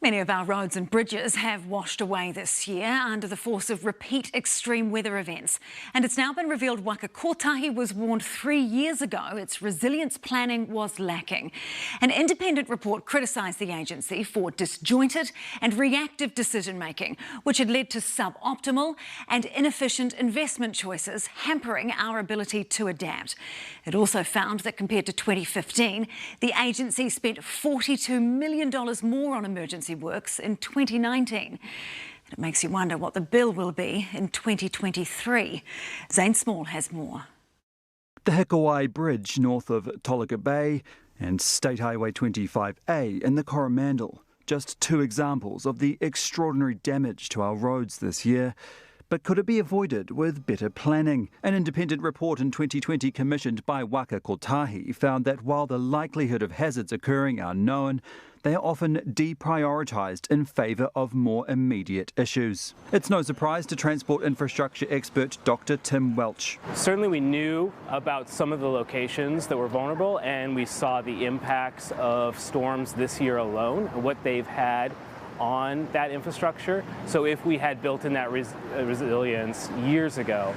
Many of our roads and bridges have washed away this year under the force of repeat extreme weather events. And it's now been revealed Waka Kotahi was warned 3 years ago its resilience planning was lacking. An independent report criticised the agency for disjointed and reactive decision-making, which had led to suboptimal and inefficient investment choices, hampering our ability to adapt. It also found that compared to 2015, the agency spent $42 million more on emergency works in 2019. And it makes you wonder what the bill will be in 2023. Zane Small has more. The Hikawai Bridge north of Tolaga Bay and State Highway 25A in the Coromandel. Just two examples of the extraordinary damage to our roads this year. But could it be avoided with better planning? An independent report in 2020 commissioned by Waka Kotahi found that while the likelihood of hazards occurring are known, they are often deprioritised in favour of more immediate issues. It's no surprise to transport infrastructure expert Dr. Tim Welch. Certainly we knew about some of the locations that were vulnerable, and we saw the impacts of storms this year alone, what they've had on that infrastructure. So if we had built in that resilience years ago,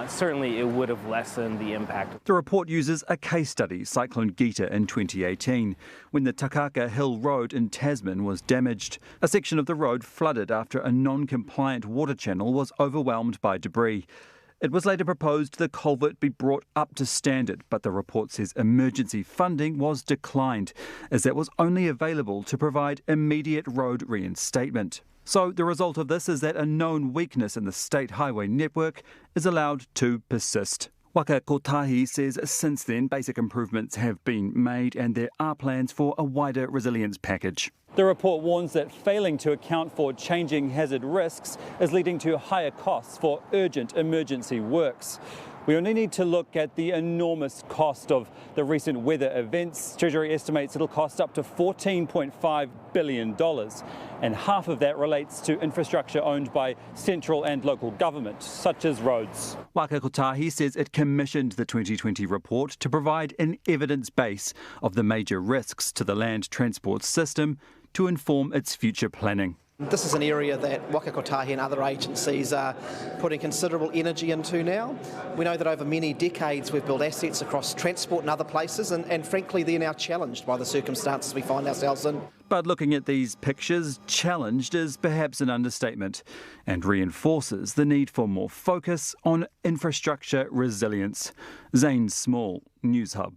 certainly it would have lessened the impact. The report uses a case study, Cyclone Gita in 2018, when the Takaka Hill Road in Tasman was damaged. A section of the road flooded after a non-compliant water channel was overwhelmed by debris. It was later proposed the culvert be brought up to standard, but the report says emergency funding was declined, as that was only available to provide immediate road reinstatement. So the result of this is that a known weakness in the state highway network is allowed to persist. Waka Kotahi says since then basic improvements have been made and there are plans for a wider resilience package. The report warns that failing to account for changing hazard risks is leading to higher costs for urgent emergency works. We only need to look at the enormous cost of the recent weather events. Treasury estimates it'll cost up to $14.5 billion, and half of that relates to infrastructure owned by central and local government, such as roads. Waka Kotahi says it commissioned the 2020 report to provide an evidence base of the major risks to the land transport system to inform its future planning. This is an area that Waka Kotahi and other agencies are putting considerable energy into now. We know that over many decades we've built assets across transport and other places, and frankly they're now challenged by the circumstances we find ourselves in. But looking at these pictures, challenged is perhaps an understatement and reinforces the need for more focus on infrastructure resilience. Zane Small, Newshub.